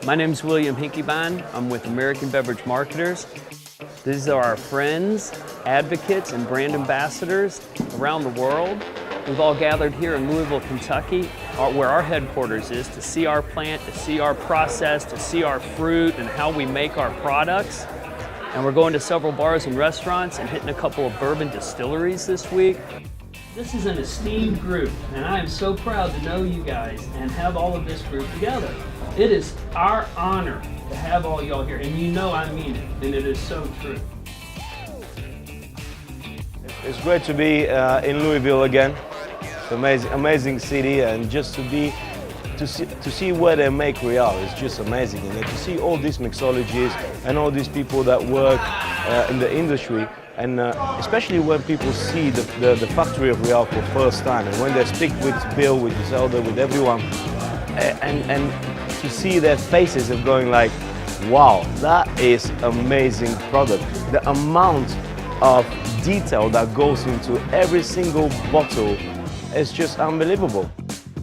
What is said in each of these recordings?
My name's William Hinkeybein. I'm with American Beverage Marketers. These are our friends, advocates, and brand ambassadors around the world. We've all gathered here in Louisville, Kentucky, where our headquarters is, to see our plant, to see our process, to see our fruit and how we make our products. And we're going to several bars and restaurants and hitting a couple of bourbon distilleries this week. This is an esteemed group, and I am so proud to know you guys and have all of this group together. It is our honor to have all y'all here, and you know I mean it, and it is so true. It's great to be in Louisville again. It's an amazing city, and just to see where they make Real is just amazing. And to see all these mixologies and all these people that work in the industry, and especially when people see the factory of Real for the first time, and when they speak with Bill, with Zelda, with everyone, and to see their faces of going like, wow, that is amazing product. The amount of detail that goes into every single bottle is just unbelievable.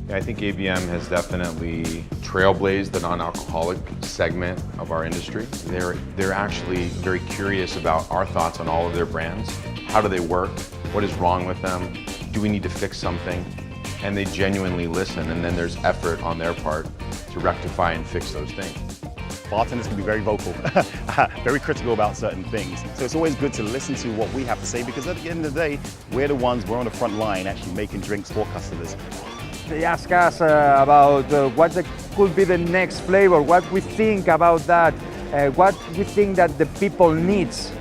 I think ABM has definitely trailblazed the non-alcoholic segment of our industry. They're actually very curious about our thoughts on all of their brands. How do they work? What is wrong with them? Do we need to fix something? And they genuinely listen, and then there's effort on their part to rectify and fix those things. Bartenders can be very vocal, very critical about certain things. So it's always good to listen to what we have to say, because at the end of the day, we're on the front line actually making drinks for customers. They ask us about what could be the next flavor, what we think about that, what we think that the people needs.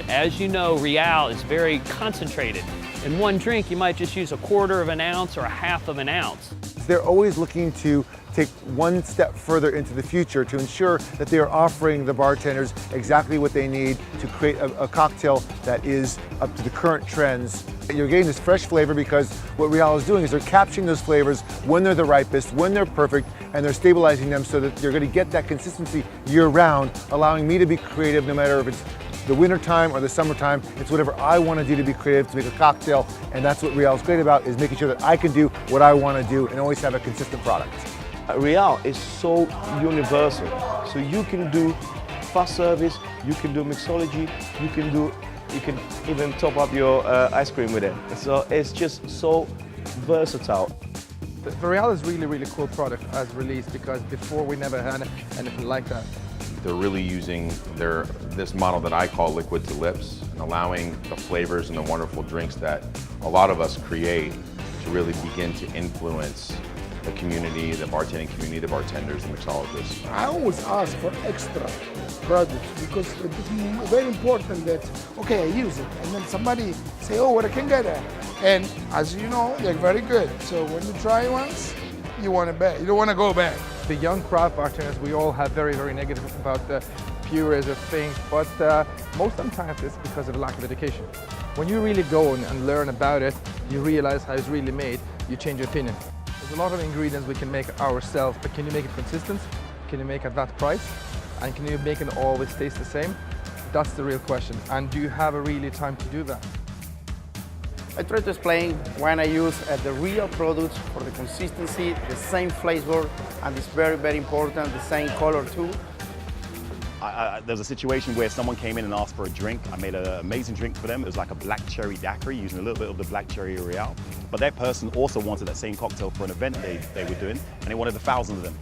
As you know, Real is very concentrated. In one drink, you might just use 1/4 of an ounce or 1/2 of an ounce. They're always looking to take one step further into the future to ensure that they are offering the bartenders exactly what they need to create a cocktail that is up to the current trends. You're getting this fresh flavor because what Real is doing is they're capturing those flavors when they're the ripest, when they're perfect, and they're stabilizing them so that you're going to get that consistency year-round, allowing me to be creative no matter if it's the wintertime or the summertime. It's whatever I want to do to be creative, to make a cocktail, and that's what Real is great about, is making sure that I can do what I want to do and always have a consistent product. Real is so universal. So you can do fast service, you can do mixology, you can even top up your ice cream with it. So it's just so versatile. The Real is really cool product as released, because before we never had anything like that. They're really using this model that I call liquid to lips, and allowing the flavors and the wonderful drinks that a lot of us create to really begin to influence the community, the bartending community, the bartenders, the mixologists. I always ask for extra products, because it's very important that, okay, I use it, and then somebody say, oh, what I can get it. And as you know, they're very good. So when you try once, you want it back. You don't want to go back. The young craft bartenders, we all have very negative about the purest of things, but most of the time it's because of a lack of education. When you really go and learn about it, you realize how it's really made, you change your opinion. There's a lot of ingredients we can make ourselves, but can you make it consistent? Can you make it at that price? And can you make it always taste the same? That's the real question. And do you have a really time to do that? I try to explain when I use the real products for the consistency, the same flavor, and it's very important, the same color too. There's a situation where someone came in and asked for a drink. I made an amazing drink for them. It was like a black cherry daiquiri, using a little bit of the black cherry Real. But that person also wanted that same cocktail for an event they were doing, and they wanted 1,000 of them.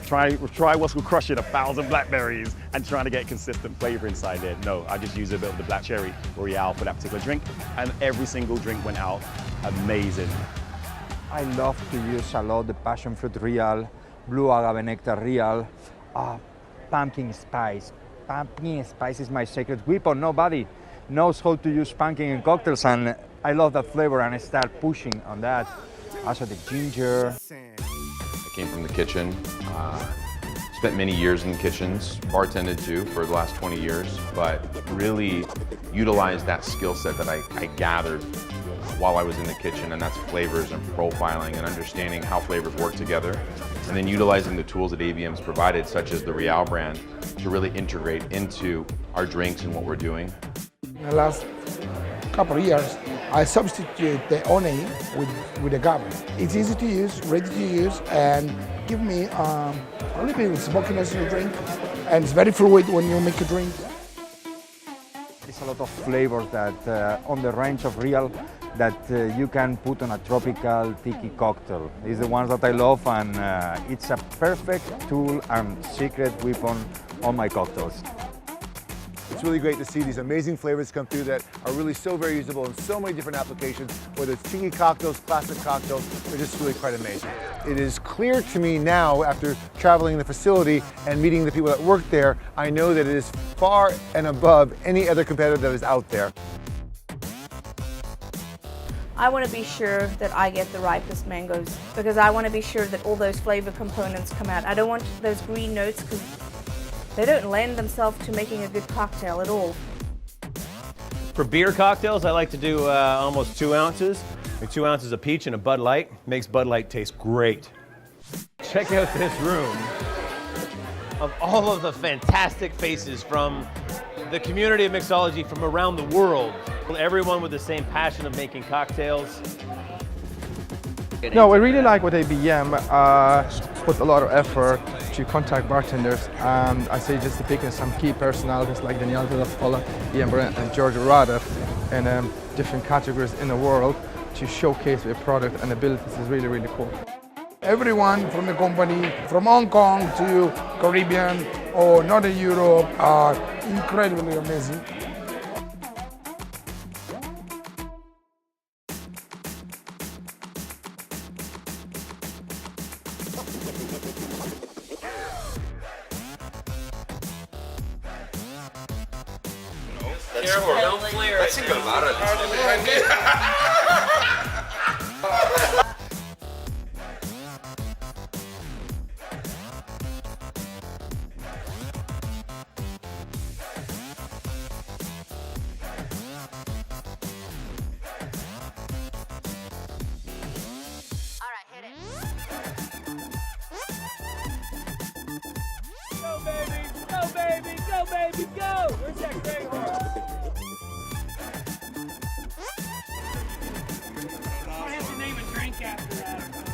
Try what's called crushing 1,000 blackberries and trying to get consistent flavor inside there. No, I just used a bit of the black cherry Real for that particular drink, and every single drink went out amazing. I love to use a lot the passion fruit Real, blue agave nectar Real, pumpkin spice. Pumpkin spice is my secret weapon. Nobody knows how to use pumpkin in cocktails, and I love that flavor, and I start pushing on that. Also the ginger. I came from the kitchen, spent many years in kitchens, bartended too for the last 20 years, but really utilized that skill set that I gathered while I was in the kitchen, and that's flavors and profiling and understanding how flavors work together, and then utilizing the tools that ABM's provided, such as the Real brand, to really integrate into our drinks and what we're doing. In the last couple of years, I substitute the honey with agave. It's easy to use, ready to use, and give me a little bit of smokiness in the drink. And it's very fluid when you make a drink. There's a lot of flavors that on the range of real that you can put on a tropical tiki cocktail. It's the ones that I love, and it's a perfect tool and secret weapon on my cocktails. It's really great to see these amazing flavors come through that are really so very usable in so many different applications, whether it's tiki cocktails, classic cocktails, they're just really quite amazing. It is clear to me now, after traveling the facility and meeting the people that work there, I know that it is far and above any other competitor that is out there. I want to be sure that I get the ripest mangoes because I want to be sure that all those flavor components come out. I don't want those green notes because they don't lend themselves to making a good cocktail at all. For beer cocktails, I like to do almost 2 ounces. Like 2 ounces of peach and a Bud Light. Makes Bud Light taste great. Check out this room of all of the fantastic faces from the community of mixology from around the world. Everyone with the same passion of making cocktails. No, I really like what ABM put a lot of effort to contact bartenders, and I say just to pick some key personalities like Daniel Villafola, Ian Brent, and George Rada in different categories in the world to showcase their product and abilities is really, really cool. Everyone from the company, from Hong Kong to Caribbean or Northern Europe, are incredibly amazing. Careful, don't flare it. Go baby, go baby, go baby, go! Where's that great horse? I have to name a drink after that.